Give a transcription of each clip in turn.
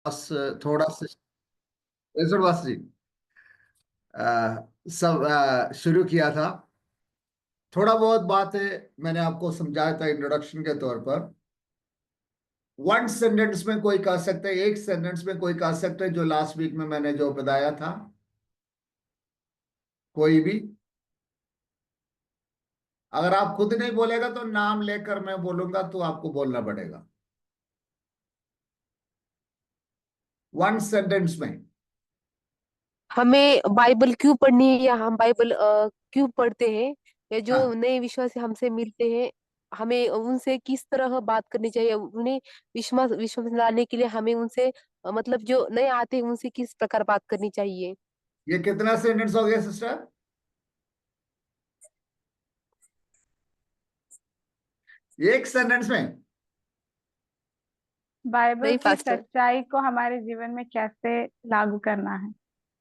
बस थोड़ा सा बस जी सब शुरू किया था। थोड़ा बहुत बात है, मैंने आपको समझाया था इंट्रोडक्शन के तौर पर। वन सेंटेंस में कोई कह सकता है, एक सेंटेंस में कोई कह सकता है, जो लास्ट वीक में मैंने जो बताया था। कोई भी, अगर आप खुद नहीं बोलेगा तो नाम लेकर मैं बोलूंगा तो आपको बोलना पड़ेगा वन सेंटेंस में। हमें बाइबल क्यों पढ़नी है, या हम बाइबल क्यों पढ़ते हैं, या जो हाँ, नए विश्वासी हमसे मिलते हैं हमें उनसे किस तरह बात करनी चाहिए, उन्हें विश्वास विश्वास में लाने के लिए हमें उनसे मतलब जो नए आते हैं उनसे किस प्रकार बात करनी चाहिए। ये कितना सेंटेंस हो गया सिस्टर? एक सेंटेंस में बाइबल नहीं की पास्टर। सच्चाई को हमारे जीवन में कैसे लागू करना है।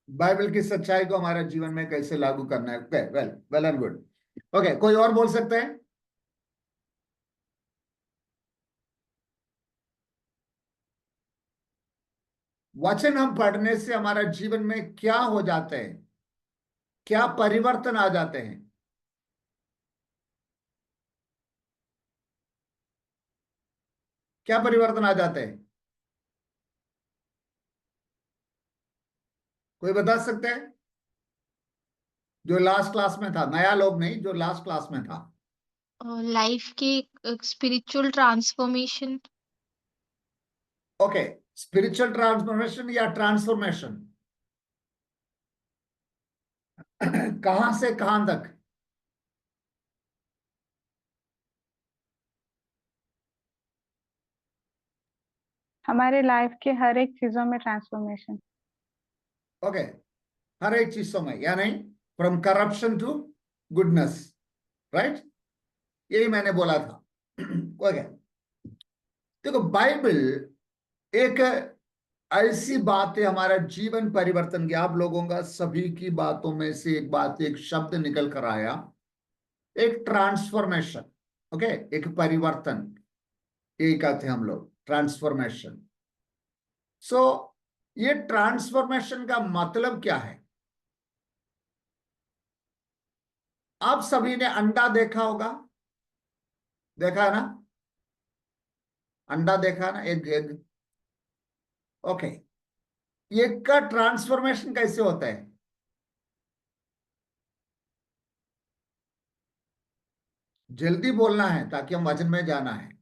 बाइबल की सच्चाई को हमारे जीवन में कैसे लागू करना है? Well well and good. Okay, कोई और बोल सकते हैं? वचन हम पढ़ने से हमारा जीवन में क्या हो जाते हैं, क्या परिवर्तन आ जाते हैं? क्या परिवर्तन आ जाते हैं? कोई बता सकते हैं? जो लास्ट क्लास में था, नया लोग नहीं, जो लास्ट क्लास में था। लाइफ के spiritual transformation. Okay, spiritual transformation या ट्रांसफॉर्मेशन। कहां से कहां तक? हमारे लाइफ के हर एक चीजों में ट्रांसफॉर्मेशन। ओके, हर एक चीजों में, या नहीं, from corruption to goodness, right? यही मैंने बोला था। ओके, देखो बाइबल एक ऐसी बात है, हमारा जीवन परिवर्तन की। आप लोगों का सभी की बातों में से एक बात, एक शब्द निकल कर आया, एक ट्रांसफॉर्मेशन। ओके, एक परिवर्तन, यही कहते हैं हम लोग, ट्रांसफॉर्मेशन। सो ये ट्रांसफॉर्मेशन का मतलब क्या है? आप सभी ने अंडा देखा होगा, देखा है ना? अंडा देखा है ना, एग। ओके, एग का ट्रांसफॉर्मेशन कैसे होता है? जल्दी बोलना है ताकि हम वचन में जाना है।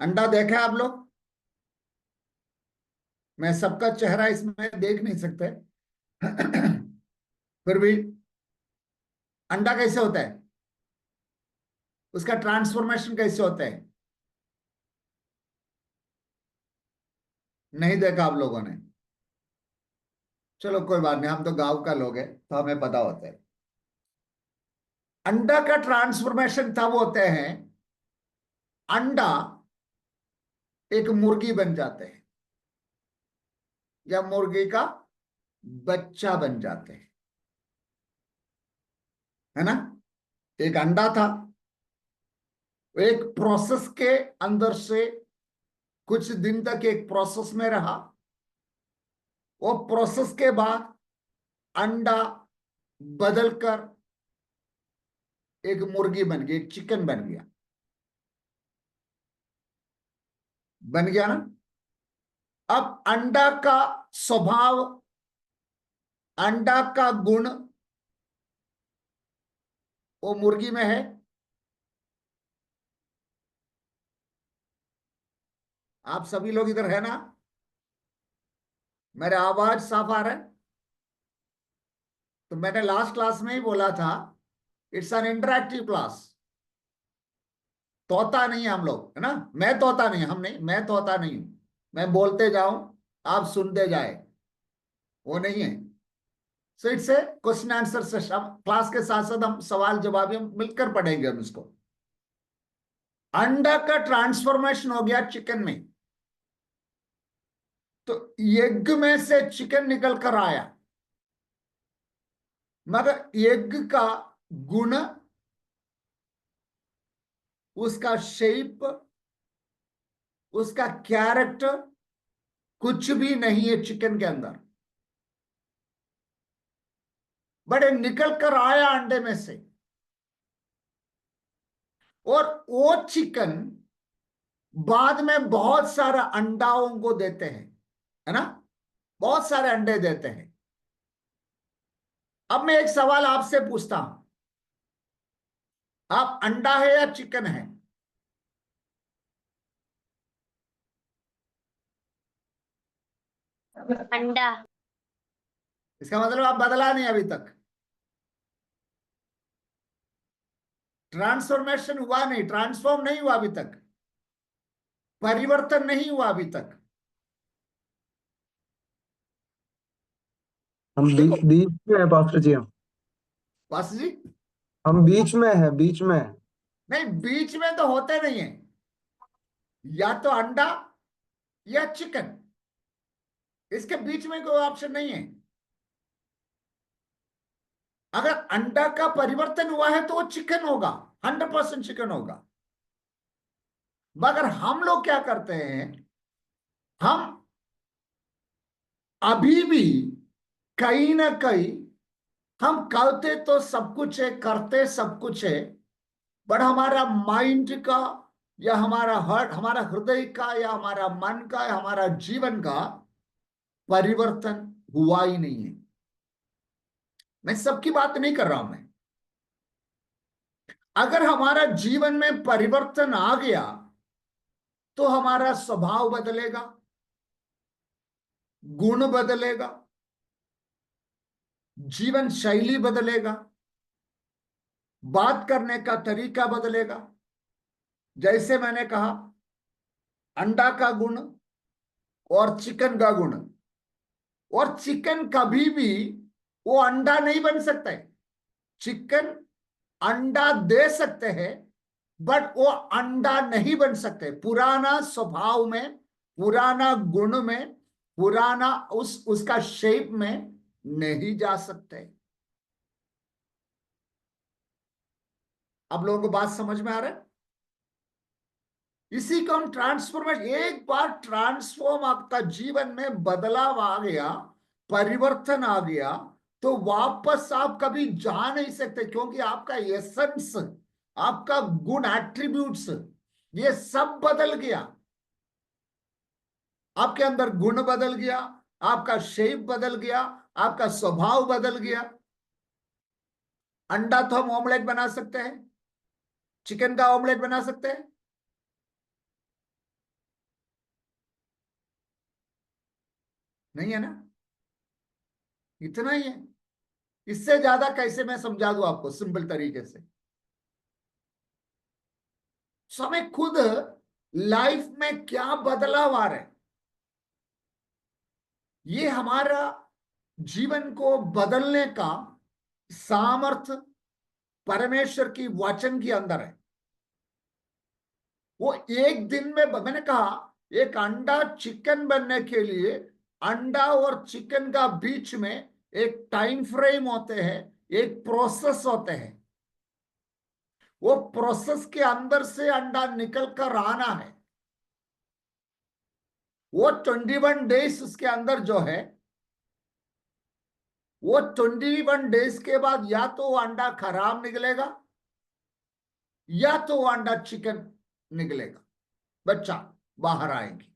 अंडा देखा है आप लोग? मैं सबका चेहरा इसमें देख नहीं सकते। फिर भी अंडा कैसे होता है, उसका ट्रांसफॉर्मेशन कैसे होता है? नहीं देखा आप लोगों ने? चलो कोई बात नहीं, हम तो गांव का लोग हैं तो हमें पता होता है। अंडा का ट्रांसफॉर्मेशन तब होते हैं, अंडा एक मुर्गी बन जाते हैं, या मुर्गी का बच्चा बन जाते हैं, है ना? एक अंडा था, एक प्रोसेस के अंदर से कुछ दिन तक एक प्रोसेस में रहा। वो प्रोसेस के बाद अंडा बदलकर एक मुर्गी बन गई, एक चिकन बन गया। बन गया ना? अब अंडा का स्वभाव, अंडा का गुण वो मुर्गी में है। आप सभी लोग इधर है ना? मेरा आवाज साफ आ रहा है? तो मैंने लास्ट क्लास में ही बोला था, इट्स एन इंटरैक्टिव क्लास। तोता नहीं है हम लोग, है ना? मैं तोता नहीं, हम नहीं, मैं तोता नहीं हूं। मैं बोलते जाऊं, आप सुनते जाए, वो नहीं है। So it's a question answer session. Class के साथ साथ हम सवाल जवाब हम मिलकर पढ़ेंगे हम इसको। अंडा का ट्रांसफॉर्मेशन हो गया चिकन में, तो एग में से चिकन निकल कर आया। मगर एग का गुण, उसका शेप, उसका कैरेक्टर कुछ भी नहीं है चिकन के अंदर, बट निकल कर आया अंडे में से, और वो चिकन बाद में बहुत सारा अंडाओं को देते हैं, है ना, बहुत सारे अंडे देते हैं। अब मैं एक सवाल आपसे पूछता हूं, आप अंडा है या चिकन है? अंडा। इसका मतलब आप बदला नहीं अभी तक, ट्रांसफॉर्मेशन हुआ नहीं, ट्रांसफॉर्म नहीं हुआ अभी तक, परिवर्तन नहीं हुआ अभी तक। हम बीच में है पास्टर जी। बस जी, हम बीच में है, बीच में। नहीं बीच में तो होते नहीं है, या तो अंडा या चिकन, इसके बीच में कोई ऑप्शन नहीं है। अगर अंडा का परिवर्तन हुआ है तो वो चिकन होगा, 100% चिकन होगा। मगर हम लोग क्या करते हैं, हम अभी भी कहीं ना कहीं हम करते तो सब कुछ है, करते सब कुछ है, बट हमारा माइंड का या हमारा हार्ट, हमारा हृदय का या हमारा मन का या हमारा जीवन का परिवर्तन हुआ ही नहीं है। मैं सबकी बात नहीं कर रहा हूं मैं। अगर हमारा जीवन में परिवर्तन आ गया तो हमारा स्वभाव बदलेगा, गुण बदलेगा, जीवन शैली बदलेगा, बात करने का तरीका बदलेगा। जैसे मैंने कहा, अंडा का गुण और चिकन का गुण, और चिकन कभी भी वो अंडा नहीं बन सकता है। चिकन अंडा दे सकते हैं बट वो अंडा नहीं बन सकते, पुराना स्वभाव में, पुराना गुण में, पुराना उसका शेप में नहीं जा सकते। अब लोगों को बात समझ में आ रहा है? इसी को हम ट्रांसफॉर्मेशन, एक बार ट्रांसफॉर्म आपका जीवन में बदलाव आ गया, परिवर्तन आ गया, तो वापस आप कभी जा नहीं सकते, क्योंकि आपका एसेंस, आपका गुण, एट्रीब्यूट्स, ये सब बदल गया। आपके अंदर गुण बदल गया, आपका शेप बदल गया, आपका स्वभाव बदल गया। अंडा तो हम ऑमलेट बना सकते हैं, चिकन का ऑमलेट बना सकते हैं, नहीं है ना? इतना ही है। इससे ज्यादा कैसे मैं समझा दूं आपको सिंपल तरीके से? हमें खुद लाइफ में क्या बदलाव आ रहा है, ये हमारा जीवन को बदलने का सामर्थ्य परमेश्वर की वचन के अंदर है। वो एक दिन में, मैंने कहा, एक अंडा चिकन बनने के लिए अंडा और चिकन का बीच में एक टाइम फ्रेम होते हैं, एक प्रोसेस होते हैं। वो प्रोसेस के अंदर से अंडा निकल कर आना है। वो 21 डेज उसके अंदर जो है, वो 21 डेज के बाद या तो वो अंडा खराब निकलेगा या तो वो अंडा चिकन निकलेगा, बच्चा बाहर आएंगे।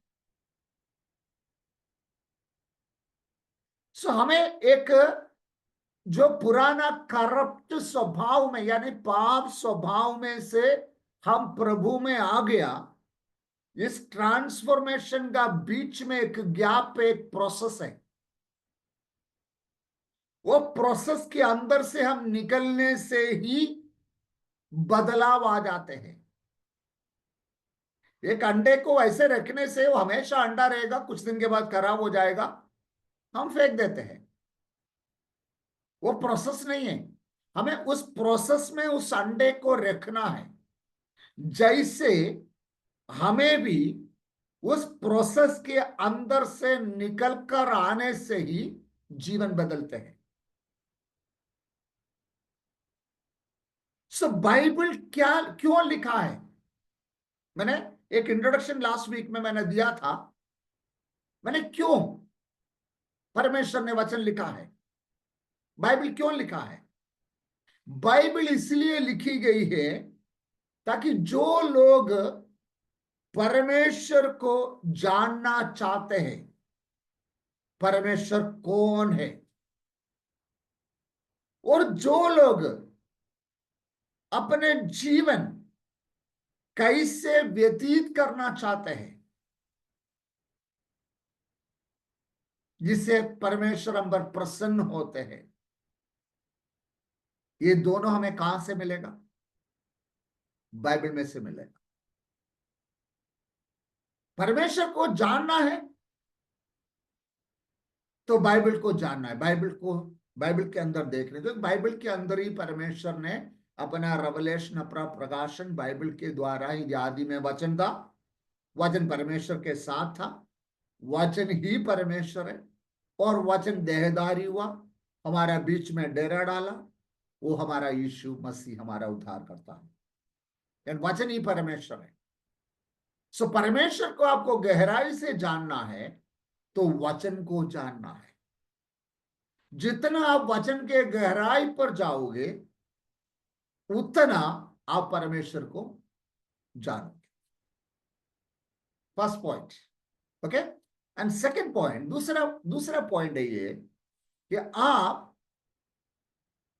सो हमें एक जो पुराना करप्ट स्वभाव में, यानी पाप स्वभाव में से हम प्रभु में आ गया, इस ट्रांसफॉर्मेशन का बीच में एक गैप, एक प्रोसेस है। वो प्रोसेस के अंदर से हम निकलने से ही बदलाव आ जाते हैं। एक अंडे को ऐसे रखने से वो हमेशा अंडा रहेगा, कुछ दिन के बाद खराब हो जाएगा, हम फेंक देते हैं। वो प्रोसेस नहीं है। हमें उस प्रोसेस में उस अंडे को रखना है। जैसे हमें भी उस प्रोसेस के अंदर से निकल कर आने से ही जीवन बदलते हैं। सो बाइबल क्या क्यों लिखा है? मैंने एक इंट्रोडक्शन लास्ट वीक में मैंने दिया था, मैंने क्यों परमेश्वर ने वचन लिखा है, बाइबल क्यों लिखा है। बाइबल इसलिए लिखी गई है ताकि जो लोग परमेश्वर को जानना चाहते हैं, परमेश्वर कौन है, और जो लोग अपने जीवन कैसे व्यतीत करना चाहते हैं जिससे परमेश्वर हम पर प्रसन्न होते हैं, ये दोनों हमें कहां से मिलेगा? बाइबल में से मिलेगा। परमेश्वर को जानना है तो बाइबल को जानना है, बाइबल के अंदर देखने, तो बाइबल के अंदर ही परमेश्वर ने अपना रेवलेशन, अपना प्रकाशन बाइबल के द्वारा ही, आदि में वचन था, वचन परमेश्वर के साथ था, वचन ही परमेश्वर है, और वचन देहधारी हुआ, हमारा बीच में डेरा डाला, वो हमारा यीशु मसीह हमारा उद्धार करता है, वचन ही परमेश्वर है। सो परमेश्वर को आपको गहराई से जानना है तो वचन को जानना है। जितना आप वचन के गहराई पर जाओगे उतना आप परमेश्वर को जानोगे। First point, okay. And second point, दूसरा पॉइंट है ये कि आप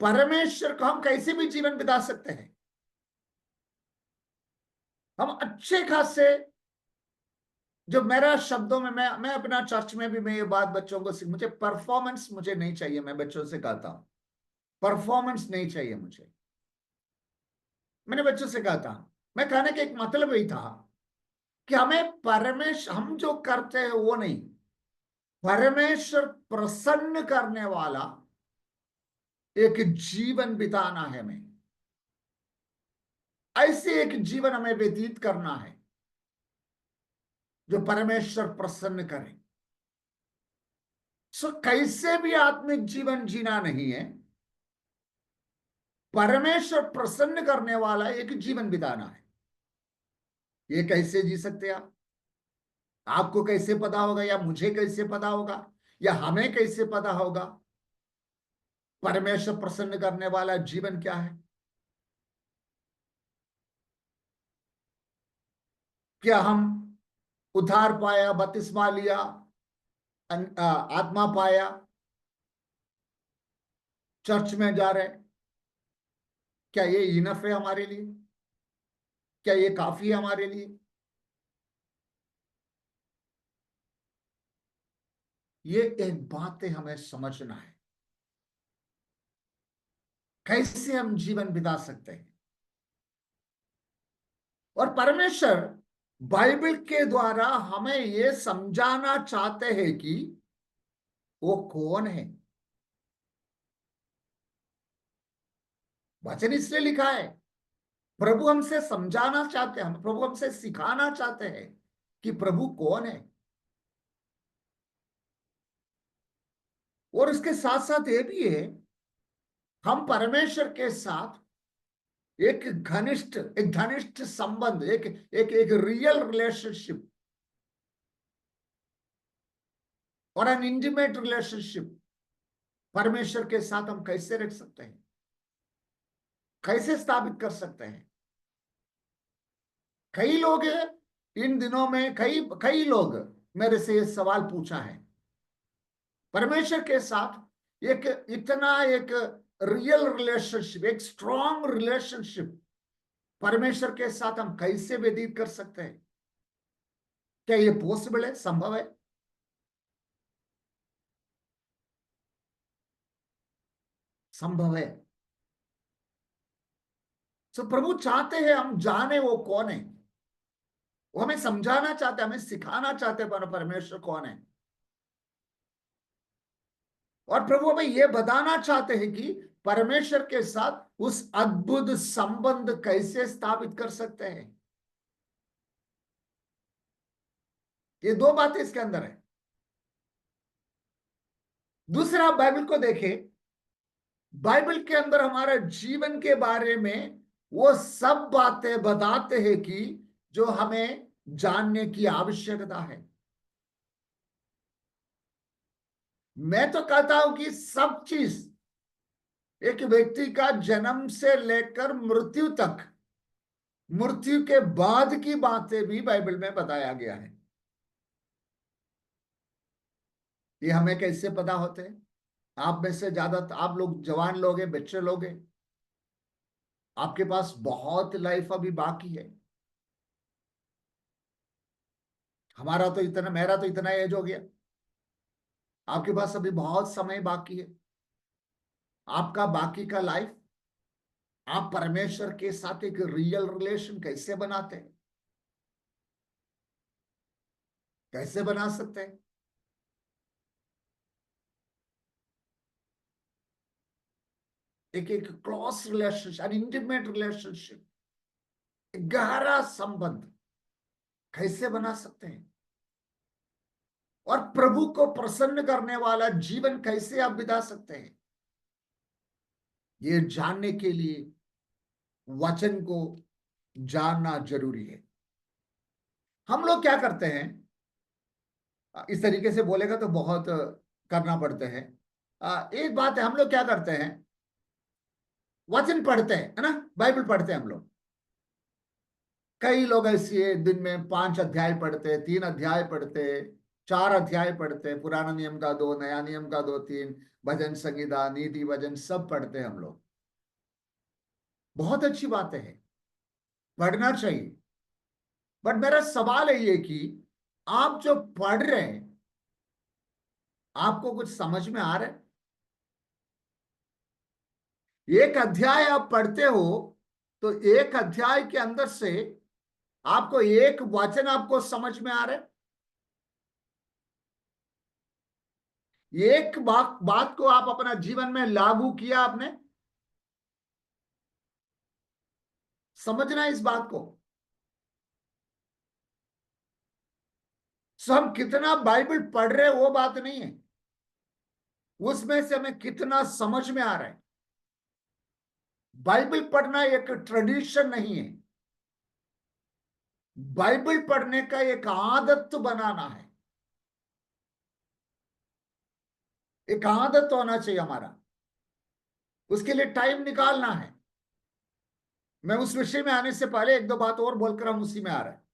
परमेश्वर को, हम कैसे भी जीवन बिता सकते हैं। हम अच्छे खासे, जो मेरा शब्दों में, मैं अपना चर्च में भी मैं ये बात बच्चों को मुझे परफॉर्मेंस मुझे नहीं चाहिए, मैं बच्चों से कहता हूं परफॉर्मेंस नहीं चाहिए मुझे। मैंने बच्चों से कहा था, मैं कहने का एक मतलब यही था कि हम जो करते हैं वो नहीं, परमेश्वर प्रसन्न करने वाला एक जीवन बिताना है। हमें ऐसे एक जीवन हमें व्यतीत करना है जो परमेश्वर प्रसन्न करे। सो कैसे भी आत्मिक जीवन जीना नहीं है, परमेश्वर प्रसन्न करने वाला एक जीवन बिताना है। ये कैसे जी सकते आप? आपको कैसे पता होगा, या मुझे कैसे पता होगा, या हमें कैसे पता होगा परमेश्वर प्रसन्न करने वाला जीवन क्या है? क्या हम उद्धार पाया, बपतिस्मा लिया, आत्मा पाया, चर्च में जा रहे, क्या ये इनफ है हमारे लिए? क्या ये काफी है हमारे लिए? ये एक बात है, हमें समझना है कैसे हम जीवन बिता सकते हैं। और परमेश्वर बाइबल के द्वारा हमें ये समझाना चाहते हैं कि वो कौन है। वचन इसलिए लिखा है, प्रभु हमसे समझाना चाहते हैं, प्रभु हमसे सिखाना चाहते हैं कि प्रभु कौन है। और इसके साथ साथ ये भी है, हम परमेश्वर के साथ एक घनिष्ठ संबंध, एक रियल रिलेशनशिप और एन इंटीमेट रिलेशनशिप परमेश्वर के साथ हम कैसे रख सकते हैं, कैसे स्थापित कर सकते हैं। कई लोग इन दिनों में, कई लोग मेरे से ये सवाल पूछा है, परमेश्वर के साथ एक रियल रिलेशनशिप, एक स्ट्रॉन्ग रिलेशनशिप परमेश्वर के साथ हम कैसे व्यतीत कर सकते हैं? क्या ये पॉसिबल है, संभव है? संभव है। तो प्रभु चाहते हैं हम जाने वो कौन है, वो हमें समझाना चाहते हैं, हमें सिखाना चाहते हैं परमेश्वर कौन है। और प्रभु हमें यह बताना चाहते हैं कि परमेश्वर के साथ उस अद्भुत संबंध कैसे स्थापित कर सकते हैं। ये दो बातें इसके अंदर है। दूसरा, बाइबल को देखें, बाइबल के अंदर हमारे जीवन के बारे में वो सब बातें बताते हैं कि जो हमें जानने की आवश्यकता है। मैं तो कहता हूं कि सब चीज, एक व्यक्ति का जन्म से लेकर मृत्यु तक, मृत्यु के बाद की बातें भी बाइबल में बताया गया है। ये हमें कैसे पता होते हैं? आप में से ज्यादा आप लोग जवान लोग हैं, बच्चे लोग हैं, आपके पास बहुत लाइफ अभी बाकी है। हमारा तो इतना, मेरा तो इतना एज हो गया, आपके पास अभी बहुत समय बाकी है। आपका बाकी का लाइफ, आप परमेश्वर के साथ एक रियल रिलेशन कैसे बनाते हैं? कैसे बना सकते हैं? एक एक close relationship, N intimate relationship, गहरा संबंध कैसे बना सकते हैं? और प्रभु को प्रसन्न करने वाला जीवन कैसे आप बिता सकते हैं? ये जानने के लिए वचन को जानना जरूरी है। हम लोग क्या करते हैं, इस तरीके से बोलेगा तो बहुत करना पड़ते हैं। एक बात है, हम लोग क्या करते हैं, वचन पढ़ते हैं, है ना, बाइबल पढ़ते हैं हम लोग। कई लोग ऐसे हैं, दिन में 5 अध्याय पढ़ते, 3 अध्याय पढ़ते, 4 अध्याय पढ़ते, पुराना नियम का 2, नया नियम का 2, 3, भजन संगीता, नीति वचन सब पढ़ते हैं हम लोग। बहुत अच्छी बातें हैं, पढ़ना चाहिए। बट मेरा सवाल है ये कि आप जो पढ़ रहे हैं, आपको कुछ समझ में आ रहा है? एक अध्याय आप पढ़ते हो तो एक अध्याय के अंदर से आपको एक वचन आपको समझ में आ रहा है? एक बात को आप अपना जीवन में लागू किया आपने? समझना इस बात को। सो हम कितना बाइबल पढ़ रहे वो बात नहीं है, उसमें से हमें कितना समझ में आ रहा है। बाइबल पढ़ना एक ट्रेडिशन नहीं है, बाइबल पढ़ने का एक आदत बनाना है। एक आदत होना चाहिए हमारा, उसके लिए टाइम निकालना है। मैं उस विषय में आने से पहले एक दो बात और बोलकर हम उसी में आ रहे हैं।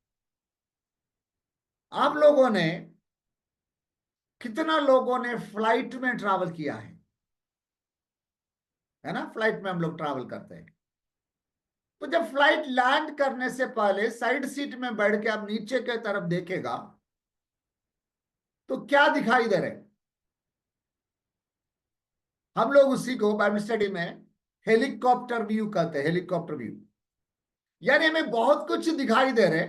आप लोगों ने, कितना लोगों ने फ्लाइट में ट्रैवल किया है ना? फ्लाइट में हम लोग ट्रैवल करते हैं, तो जब फ्लाइट लैंड करने से पहले साइड सीट में बैठ के आप नीचे के तरफ देखेगा तो क्या दिखाई दे रहे? हम लोग उसी को बाइबल स्टडी में हेलीकॉप्टर व्यू कहते हैं। हेलीकॉप्टर व्यू यानी हमें बहुत कुछ दिखाई दे रहे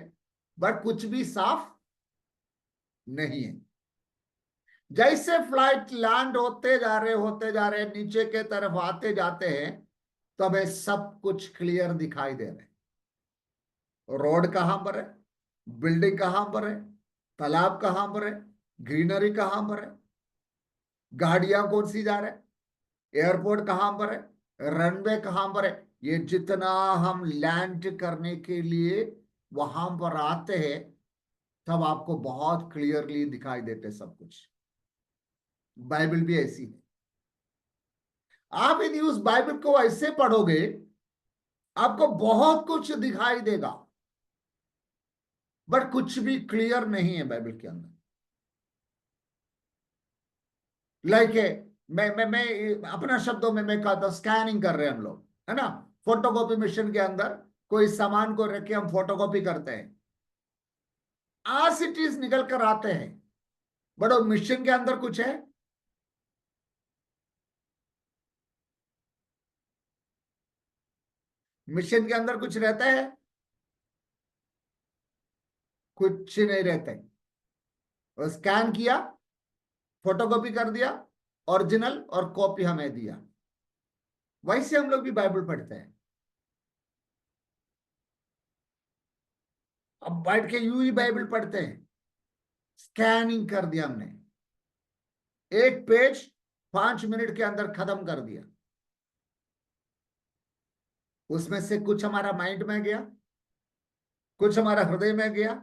बट कुछ भी साफ नहीं है। जैसे फ्लाइट लैंड होते जा रहे नीचे के तरफ आते जाते हैं तो हमें सब कुछ क्लियर दिखाई दे रहे। रोड कहां पर है, बिल्डिंग कहां पर है, तालाब कहां पर है, ग्रीनरी कहां पर है, गाड़ियां कौन सी जा रहे, एयरपोर्ट कहां पर है, रनवे कहां पर है। ये जितना हम लैंड करने के लिए वहां पर आते हैं तब आपको बहुत क्लियरली दिखाई देते सब कुछ। बाइबल भी ऐसी है। आप यदि उस बाइबल को ऐसे पढ़ोगे आपको बहुत कुछ दिखाई देगा बट कुछ भी क्लियर नहीं है बाइबल के अंदर। लाइक मैं अपना शब्दों में मैं कहता हूं, स्कैनिंग कर रहे हैं हम लोग, है ना, फोटोकॉपी मशीन के अंदर कोई सामान को रख के हम फोटोकॉपी करते हैं, आज इट इज निकल कर आते हैं बट वो मशीन के अंदर कुछ है? मशीन के अंदर कुछ रहता है? कुछ नहीं रहता है। वो स्कैन किया, फोटोकॉपी कर दिया, ओरिजिनल और कॉपी हमें दिया। वैसे हम लोग भी बाइबल पढ़ते हैं। अब बैठ के यूं ही बाइबल पढ़ते हैं, स्कैनिंग कर दिया हमने, एक पेज 5 मिनट के अंदर खत्म कर दिया। उसमें से कुछ हमारा माइंड में गया, कुछ हमारा हृदय में गया,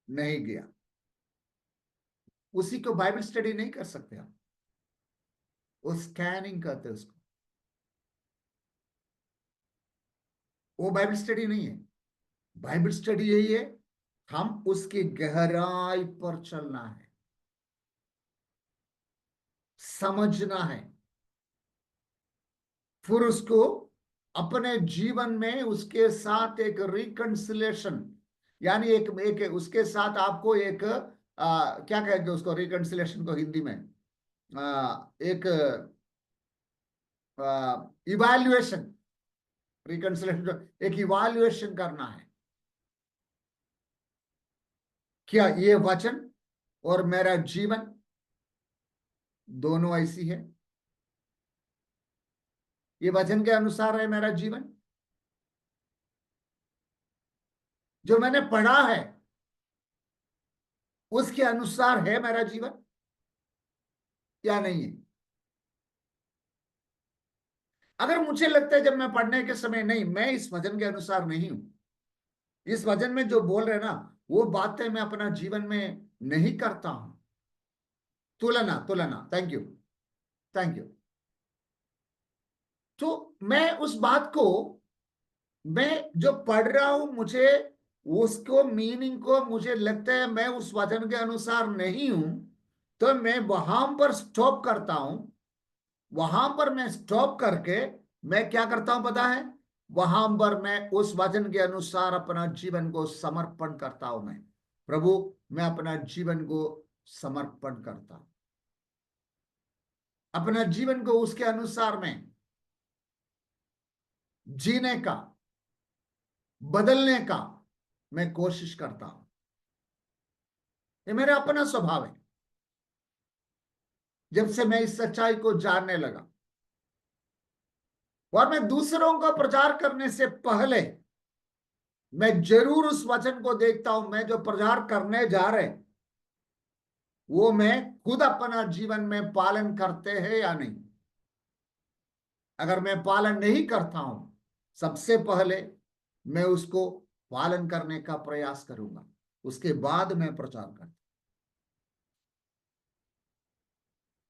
नहीं गया, उसी को बाइबल स्टडी नहीं कर सकते आप, वो स्कैनिंग करते उसको, वो बाइबल स्टडी नहीं है। बाइबल स्टडी यही है, हम उसकी गहराई पर चलना है, समझना है, फिर उसको अपने जीवन में उसके साथ एक रिकंसिलेशन, यानी एक उसके साथ आपको एक क्या कहेंगे उसको, रिकंसिलेशन को हिंदी में एक इवैल्यूएशन, रिकंसिलेशन एक इवैल्यूएशन करना है। क्या ये वचन और मेरा जीवन दोनों ऐसी है? ये वचन के अनुसार है मेरा जीवन? जो मैंने पढ़ा है उसके अनुसार है मेरा जीवन या नहीं है? अगर मुझे लगता है जब मैं पढ़ने के समय, नहीं मैं इस वचन के अनुसार नहीं हूं, इस वचन में जो बोल रहे ना वो बातें मैं अपना जीवन में नहीं करता हूं, तुलना तुलना, थैंक यू थैंक यू, तो मैं उस बात को, मैं जो पढ़ रहा हूं मुझे उसको मीनिंग को मुझे लगता है मैं उस वचन के अनुसार नहीं हूं, तो मैं वहां पर स्टॉप करता हूं। वहां पर मैं स्टॉप करके मैं क्या करता हूं पता है? वहां पर मैं उस वचन के अनुसार अपना जीवन को समर्पण करता हूं। मैं, प्रभु मैं अपना जीवन को समर्पण करता हूं, अपना जीवन को उसके अनुसार में जीने का, बदलने का मैं कोशिश करता हूं। ये मेरा अपना स्वभाव है। जब से मैं इस सच्चाई को जानने लगा, और मैं दूसरों का प्रचार करने से पहले मैं जरूर उस वचन को देखता हूं, मैं जो प्रचार करने जा रहे वो मैं खुद अपना जीवन में पालन करते हैं या नहीं। अगर मैं पालन नहीं करता हूं, सबसे पहले मैं उसको पालन करने का प्रयास करूंगा, उसके बाद मैं प्रचार करूंगा।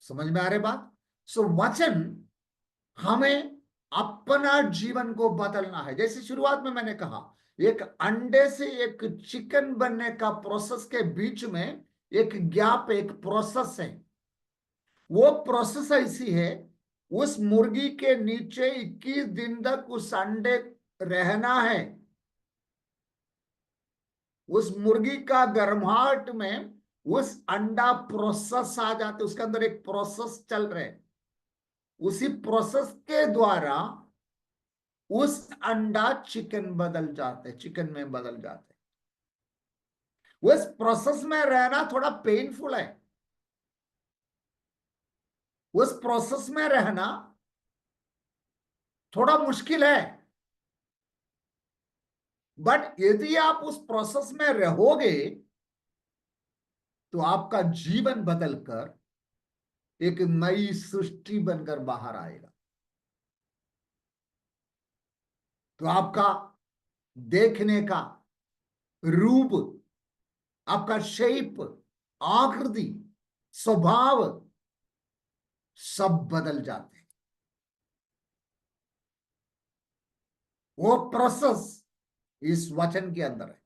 समझ में आ रही बात? सो वचन हमें अपना जीवन को बदलना है। जैसे शुरुआत में मैंने कहा, एक अंडे से एक चिकन बनने का प्रोसेस के बीच में एक गैप, एक प्रोसेस है। वो प्रोसेस ऐसी है, उस मुर्गी के नीचे 21 दिन तक उस अंडे रहना है। उस मुर्गी का गर्माहट में उस अंडा प्रोसेस आ जाते, उसके अंदर एक प्रोसेस चल रहे, उसी प्रोसेस के द्वारा उस अंडा चिकन बदल जाते, चिकन में बदल जाते। उस प्रोसेस में रहना थोड़ा पेनफुल है, उस प्रोसेस में रहना थोड़ा मुश्किल है, बट यदि आप उस प्रोसेस में रहोगे तो आपका जीवन बदलकर एक नई सृष्टि बनकर बाहर आएगा। तो आपका देखने का रूप, आपका शेप, आकृति, स्वभाव सब बदल जाते हैं। वो प्रोसेस इस वचन के अंदर है।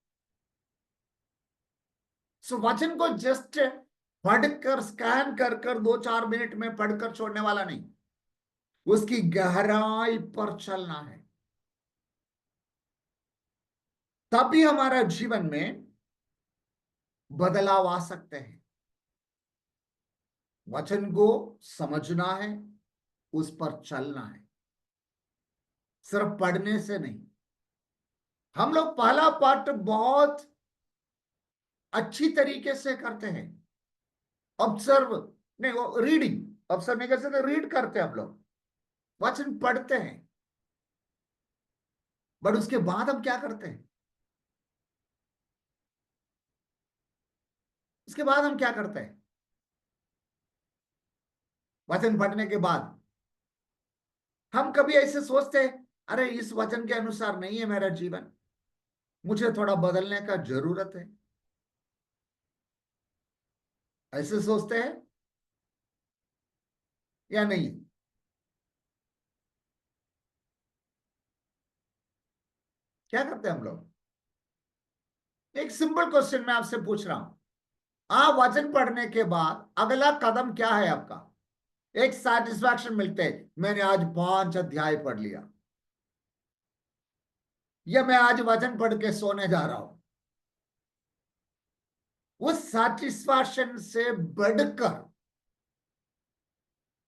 सो वचन को जस्ट पढ़कर, स्कैन कर कर 2-4 मिनट में पढ़कर छोड़ने वाला नहीं, उसकी गहराई पर चलना है, तभी हमारा जीवन में बदलाव आ सकते हैं। वचन को समझना है, उस पर चलना है, सिर्फ पढ़ने से नहीं। हम लोग पहला पार्ट बहुत अच्छी तरीके से करते हैं, ऑब्जर्व नहीं, वो रीडिंग, ऑब्जर्व नहीं कर सकते, रीड करते हैं हम लोग, वचन पढ़ते हैं, बट उसके बाद हम क्या करते हैं? उसके बाद हम क्या करते हैं? वचन पढ़ने के बाद हम कभी ऐसे सोचते हैं, अरे इस वचन के अनुसार नहीं है मेरा जीवन, मुझे थोड़ा बदलने का जरूरत है। ऐसे सोचते हैं या नहीं? क्या करते हैं हम लोग? एक सिंपल क्वेश्चन मैं आपसे पूछ रहा हूं। आप वचन पढ़ने के बाद अगला कदम क्या है आपका? एक सेटिस्फैक्शन मिलते है, मैंने आज 5 अध्याय पढ़ लिया, या मैं आज वचन पढ़ के सोने जा रहा हूं। उस सेटिस्फैक्शन से बढ़कर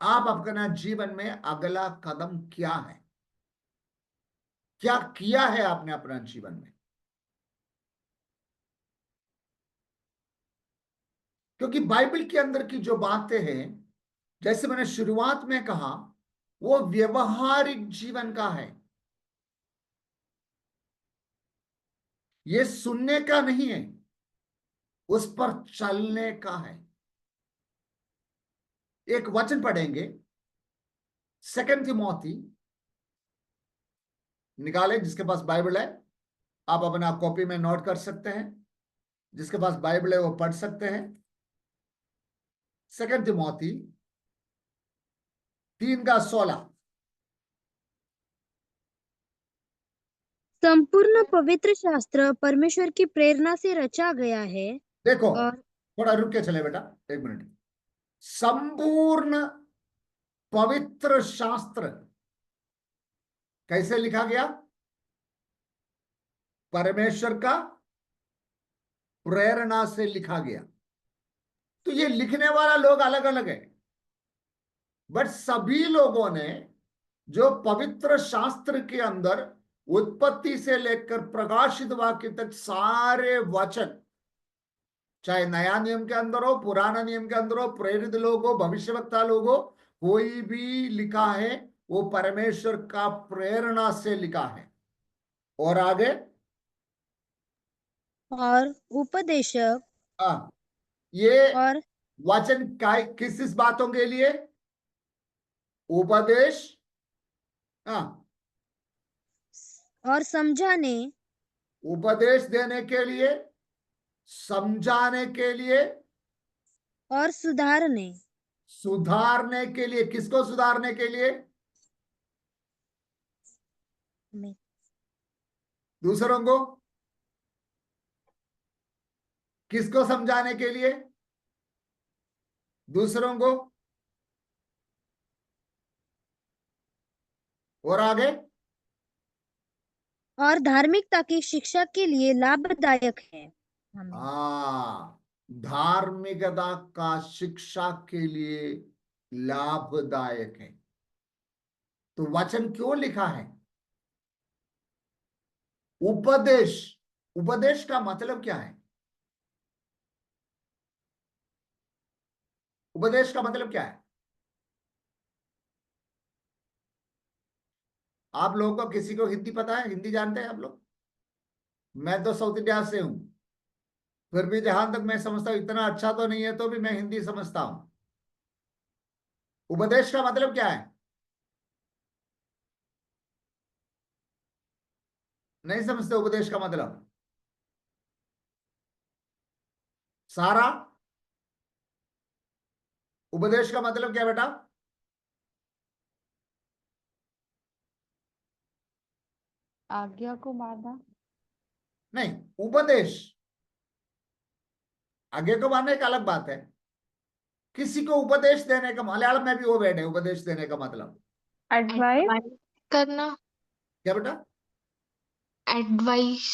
आप अपना जीवन में अगला कदम क्या है, क्या किया है आपने अपना जीवन में? क्योंकि बाइबल के अंदर की जो बातें हैं, जैसे मैंने शुरुआत में कहा, वो व्यवहारिक जीवन का है। ये सुनने का नहीं है, उस पर चलने का है। एक वचन पढ़ेंगे, 2 तिमोथी, निकाले जिसके पास बाइबल है, आप अपना कॉपी में नोट कर सकते हैं। जिसके पास बाइबल है वो पढ़ सकते हैं। 2 तिमोथी 3:16। संपूर्ण पवित्र शास्त्र परमेश्वर की प्रेरणा से रचा गया है देखो, और थोड़ा रुक के चले बेटा, 1 मिनट। संपूर्ण पवित्र शास्त्र कैसे लिखा गया? परमेश्वर का प्रेरणा से लिखा गया। तो ये लिखने वाला लोग अलग अलग है, बट सभी लोगों ने जो पवित्र शास्त्र के अंदर उत्पत्ति से लेकर प्रकाशित वाक्य तक सारे वचन, चाहे नया नियम के अंदर हो, पुराना नियम के अंदर हो, प्रेरित लोग हो, भविष्यवक्ता लोग हो, कोई भी लिखा है वो परमेश्वर का प्रेरणा से लिखा है। और आगे, और उपदेशक हाँ, ये और वचन किस बातों के लिए? उपदेश, हाँ, और समझाने उपदेश देने के लिए, समझाने के लिए, और सुधारने सुधारने के लिए। किसको सुधारने के लिए? में दूसरों को। किसको समझाने के लिए? दूसरों को। और आगे, और धार्मिकता की शिक्षा के लिए लाभदायक है। आमीन। धार्मिकता का शिक्षा के लिए लाभदायक है। तो वचन क्यों लिखा है? उपदेश। उपदेश का मतलब क्या है? उपदेश का मतलब क्या है? आप लोगों को किसी को हिंदी पता है? हिंदी जानते हैं आप लोग? मैं तो साउथ इंडिया से हूं, फिर भी जहां तक मैं समझता हूं, इतना अच्छा तो नहीं है तो भी मैं हिंदी समझता हूं। उपदेश का मतलब क्या है? नहीं समझते उपदेश का मतलब? सारा, उपदेश का मतलब क्या बेटा? आज्ञा को मानना। नहीं, उपदेश, आगे को मानने एक अलग बात है। किसी को उपदेश देने का, मलयालम में भी वो वर्ड है, उपदेश देने का मतलब एडवाइस। एडवाइस करना, क्या बेटा? Advice.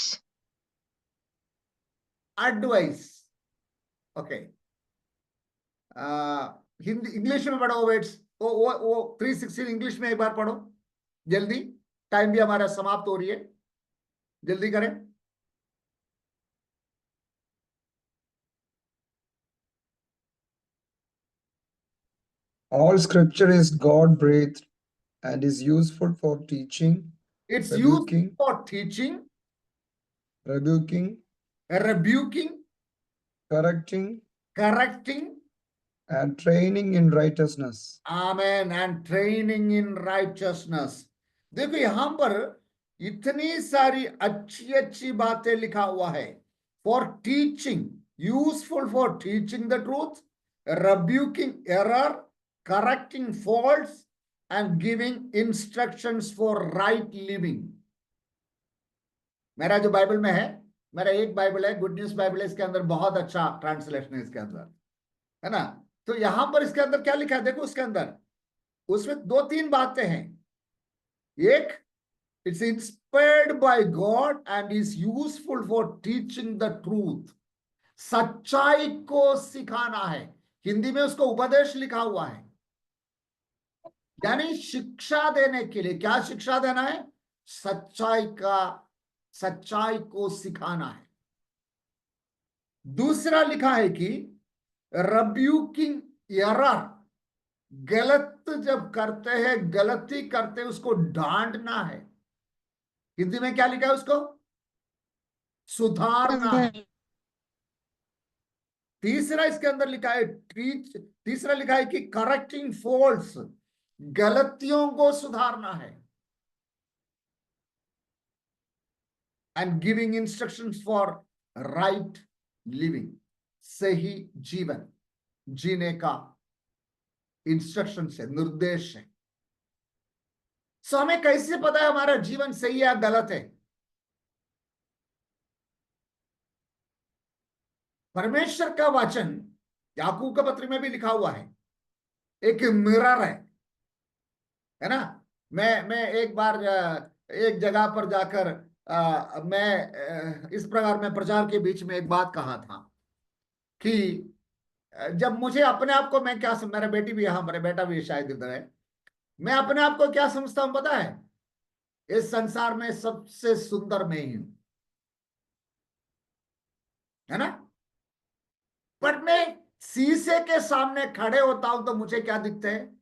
Advice, okay. Hindi, English में पढ़ो वर्ड्स, वो 316 इंग्लिश में एक बार पढ़ो जल्दी, टाइम भी हमारा समाप्त हो रही है, जल्दी करें। All scripture is God breathed and is useful for teaching, it's use rebuking, for teaching, rebuking, rebuking, correcting, correcting, and training in righteousness. Amen, and training in richness. देखो यहां पर इतनी सारी अच्छी अच्छी बातें लिखा हुआ है। For teaching, useful for teaching the truth, rebuking error, correcting faults, and giving instructions for right living. मेरा जो बाइबल में है, मेरा एक बाइबल है, गुड न्यूज बाइबल है, इसके अंदर बहुत अच्छा ट्रांसलेशन है इसके अंदर, है ना। तो यहां पर इसके अंदर क्या लिखा है देखो, उसके अंदर उसमें दो तीन बातें हैं। एक, it's inspired by God and is useful for teaching the truth. सच्चाई को सिखाना है, हिंदी में उसको उपदेश लिखा हुआ है, यानी शिक्षा देने के लिए। क्या शिक्षा देना है? सच्चाई को सिखाना है। दूसरा लिखा है कि rebuking error, गलत जब करते हैं, गलती करते हैं, उसको डांटना है। हिंदी में क्या लिखा है? उसको सुधारना है। तीसरा इसके अंदर लिखा है तीसरा लिखा है कि करेक्टिंग फॉल्ट्स, गलतियों को सुधारना है। And giving instructions for right living, सही जीवन जीने का इंस्ट्रक्शन है, निर्देश है। सो हमें कैसे पता है हमारा जीवन सही है या गलत है? परमेश्वर का वचन याकूब का पत्र में भी लिखा हुआ है, एक मिरर है ना। मैं एक बार एक जगह पर जाकर मैं इस प्रकार में प्रचार के बीच में एक बात कहा था कि जब मुझे अपने आप को, मैं क्या मेरा बेटी भी यहाँ, मेरा बेटा भी शायद इधर है, मैं अपने आप को क्या समझता हूं पता है? इस संसार में सबसे सुंदर मैं ही हूं, है ना। बट मैं शीशे के सामने खड़े होता हूं तो मुझे क्या दिखते हैं?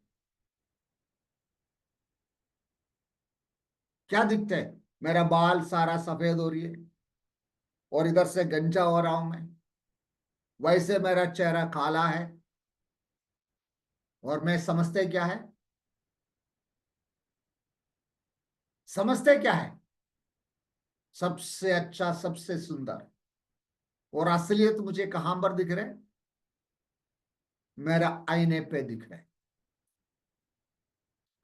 क्या दिखते हैं? मेरा बाल सारा सफेद हो रही है और इधर से गंजा हो रहा हूं मैं, वैसे मेरा चेहरा काला है। और मैं समझते क्या है? समझते क्या है? सबसे अच्छा, सबसे सुंदर। और असलियत मुझे कहां पर दिख रहे? मेरा आईने पे दिख रहे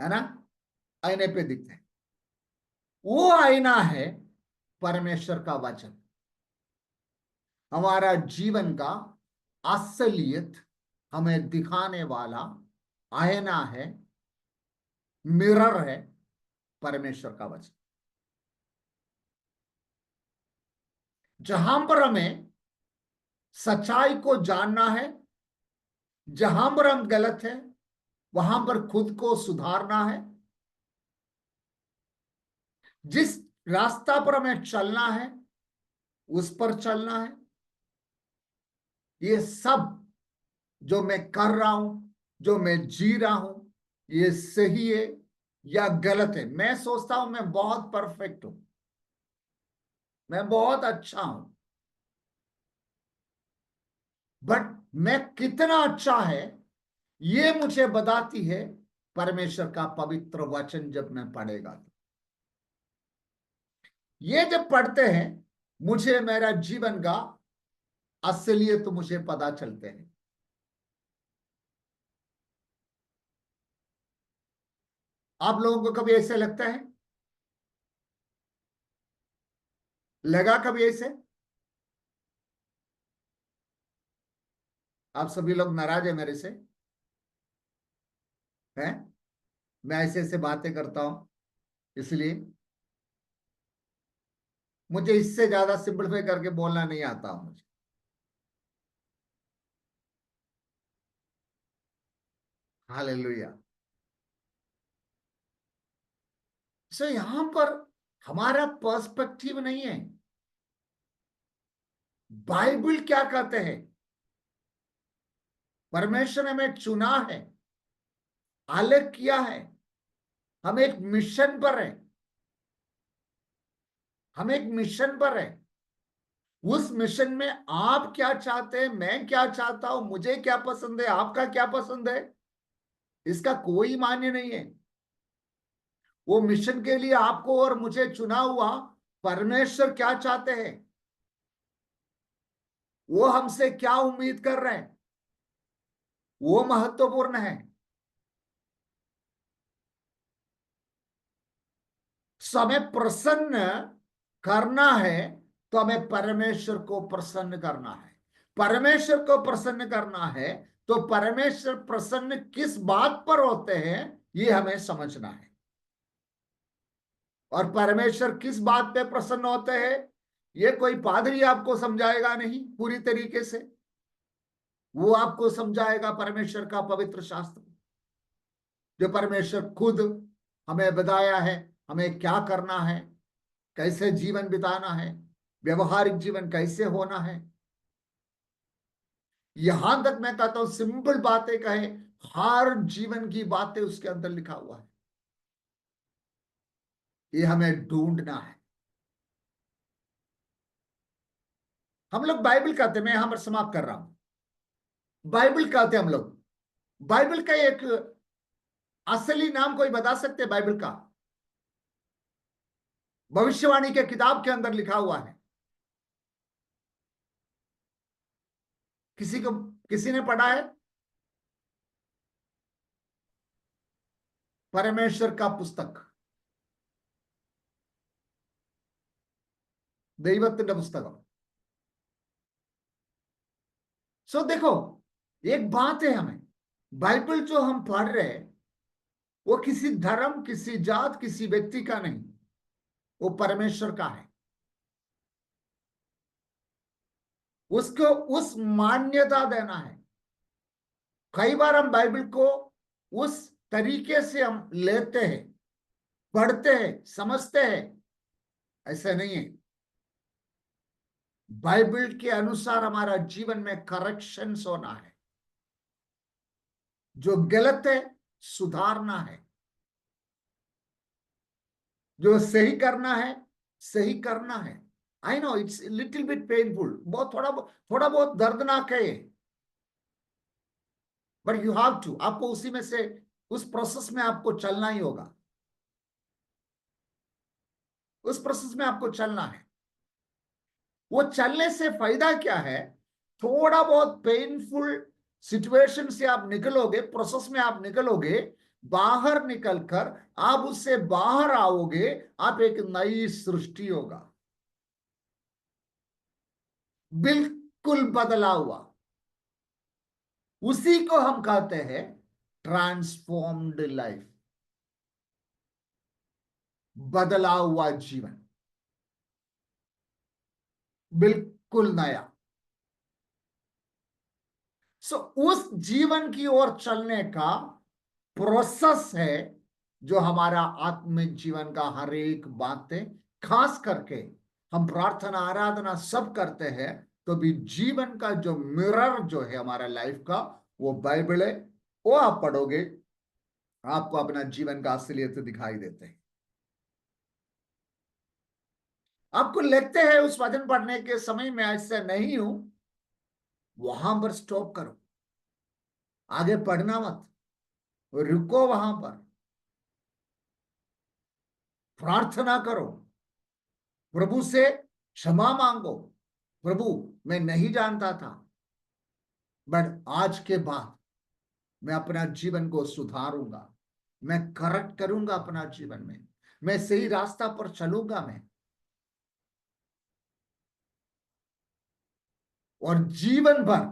है ना, आईने पे दिखते हैं। वो आईना है परमेश्वर का वचन। हमारा जीवन का असलियत हमें दिखाने वाला आईना है, मिरर है परमेश्वर का वचन। जहां पर हमें सच्चाई को जानना है, जहां पर हम गलत है वहां पर खुद को सुधारना है, जिस रास्ता पर हमें चलना है उस पर चलना है। ये सब जो मैं कर रहा हूं, जो मैं जी रहा हूं, ये सही है या गलत है? मैं सोचता हूं मैं बहुत परफेक्ट हूं, मैं बहुत अच्छा हूं, बट मैं कितना अच्छा है ये मुझे बताती है परमेश्वर का पवित्र वचन। जब मैं पढ़ेगा तो ये जब पढ़ते हैं मुझे मेरा जीवन का असलियत मुझे पता चलते हैं। आप लोगों को कभी ऐसे लगता है? लगा कभी ऐसे? आप सभी लोग नाराज है मेरे से, हैं? मैं ऐसे ऐसे बातें करता हूं, इसलिए मुझे इससे ज्यादा सिंपलीफाई करके बोलना नहीं आता मुझे। हालेलुया। सो यहां पर हमारा पर्सपेक्टिव नहीं है। बाइबल क्या कहते हैं? परमेश्वर ने हमें चुना है, अलग किया है, हम एक मिशन पर है, हम एक मिशन पर है। उस मिशन में आप क्या चाहते हैं, मैं क्या चाहता हूं, मुझे क्या पसंद है, आपका क्या पसंद है, इसका कोई मान्य नहीं है। वो मिशन के लिए आपको और मुझे चुना हुआ परमेश्वर क्या चाहते हैं, वो हमसे क्या उम्मीद कर रहे हैं, वो महत्वपूर्ण है। सो हमें प्रसन्न करना है, तो हमें परमेश्वर को प्रसन्न करना है। परमेश्वर को प्रसन्न करना है तो परमेश्वर प्रसन्न किस बात पर होते हैं ये हमें समझना है। और परमेश्वर किस बात पे प्रसन्न होते हैं ये कोई पादरी आपको समझाएगा नहीं पूरी तरीके से, वो आपको समझाएगा परमेश्वर का पवित्र शास्त्र, जो परमेश्वर खुद हमें बताया है हमें क्या करना है, कैसे जीवन बिताना है, व्यवहारिक जीवन कैसे होना है। यहां तक मैं कहता हूं सिंपल बातें कहे, हर जीवन की बातें उसके अंदर लिखा हुआ है। ये हमें ढूंढना है। हम लोग बाइबल कहते हैं, मैं यहां पर समाप्त कर रहा हूं। बाइबल कहते हैं हम लोग, बाइबल का एक असली नाम कोई बता सकते हैं? बाइबल का भविष्यवाणी के किताब के अंदर लिखा हुआ है, किसी ने पढ़ा है? परमेश्वर का पुस्तक, दैवत्व पुस्तक। सो देखो एक बात है, हमें बाइबल जो हम पढ़ रहे हैं वो किसी धर्म, किसी जात, किसी व्यक्ति का नहीं, वो परमेश्वर का है। उसको उस मान्यता देना है। कई बार हम बाइबल को उस तरीके से हम लेते हैं, पढ़ते हैं, समझते हैं, ऐसा नहीं है। बाइबल के अनुसार हमारा जीवन में करेक्शंस होना है, जो गलत है सुधारना है, जो सही करना है सही करना है। I know it's little bit painful, बहुत थोड़ा बहुत दर्दनाक है, बट यू हैव टू, आपको उसी में से उस प्रोसेस में आपको चलना ही होगा, उस प्रोसेस में आपको चलना है। वो चलने से फायदा क्या है? थोड़ा बहुत पेनफुल सिचुएशन से आप निकलोगे, प्रोसेस में आप निकलोगे, बाहर निकलकर आप उससे बाहर आओगे, आप एक नई सृष्टि होगा, बिल्कुल बदला हुआ। उसी को हम कहते हैं ट्रांसफॉर्म्ड लाइफ, बदला हुआ जीवन, बिल्कुल नया। सो उस जीवन की ओर चलने का प्रोसेस है जो हमारा आत्मिक जीवन का हर एक बातें, खास करके हम प्रार्थना आराधना सब करते हैं तो भी जीवन का जो मिरर जो है हमारा लाइफ का, वो बाइबल है। वो आप पढ़ोगे, आपको अपना जीवन का असलियत दिखाई देते हैं। आपको लगते हैं उस वचन पढ़ने के समय में ऐसा नहीं हूं, वहां पर स्टॉप करो, आगे पढ़ना मत, रुको, वहां पर प्रार्थना करो, प्रभु से क्षमा मांगो। प्रभु मैं नहीं जानता था, बट आज के बाद मैं अपना जीवन को सुधारूंगा, मैं करेक्ट करूंगा अपना जीवन में, मैं सही रास्ता पर चलूंगा मैं। और जीवन भर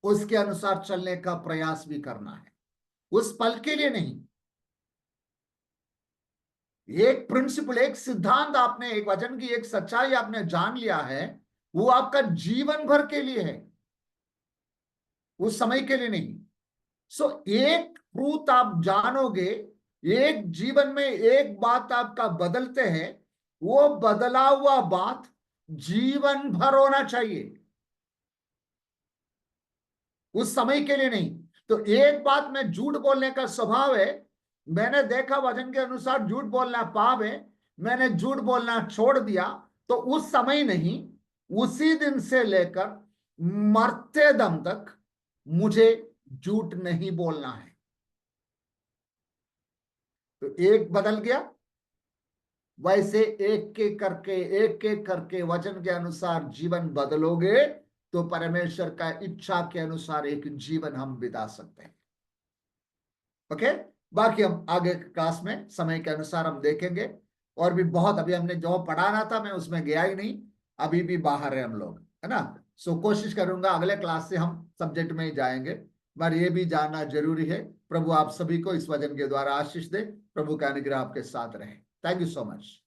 उसके अनुसार चलने का प्रयास भी करना है, उस पल के लिए नहीं। एक प्रिंसिपल, एक सिद्धांत आपने, एक वचन की एक सच्चाई आपने जान लिया है, वो आपका जीवन भर के लिए है, उस समय के लिए नहीं। सो एक ट्रूथ आप जानोगे, एक जीवन में एक बात आपका बदलते हैं, वो बदला हुआ बात जीवन भर होना चाहिए, उस समय के लिए नहीं। तो एक बात में झूठ बोलने का स्वभाव है, मैंने देखा वचन के अनुसार झूठ बोलना पाप है, मैंने झूठ बोलना छोड़ दिया, तो उस समय नहीं, उसी दिन से लेकर मरते दम तक मुझे झूठ नहीं बोलना है। तो एक बदल गया, वैसे एक एक करके वचन के अनुसार जीवन बदलोगे तो परमेश्वर का इच्छा के अनुसार एक जीवन हम बिता सकते हैं। ओके, बाकी हम आगे क्लास में समय के अनुसार हम देखेंगे। और भी बहुत, अभी हमने जो पढ़ाना था मैं उसमें गया ही नहीं, अभी भी बाहर है हम लोग, है ना। सो कोशिश करूंगा अगले क्लास से हम सब्जेक्ट में ही जाएंगे, पर ये भी जानना जरूरी है। प्रभु आप सभी को इस वचन के द्वारा आशीष दे। प्रभु का अनुग्रह आपके साथ रहे। Thank you so much.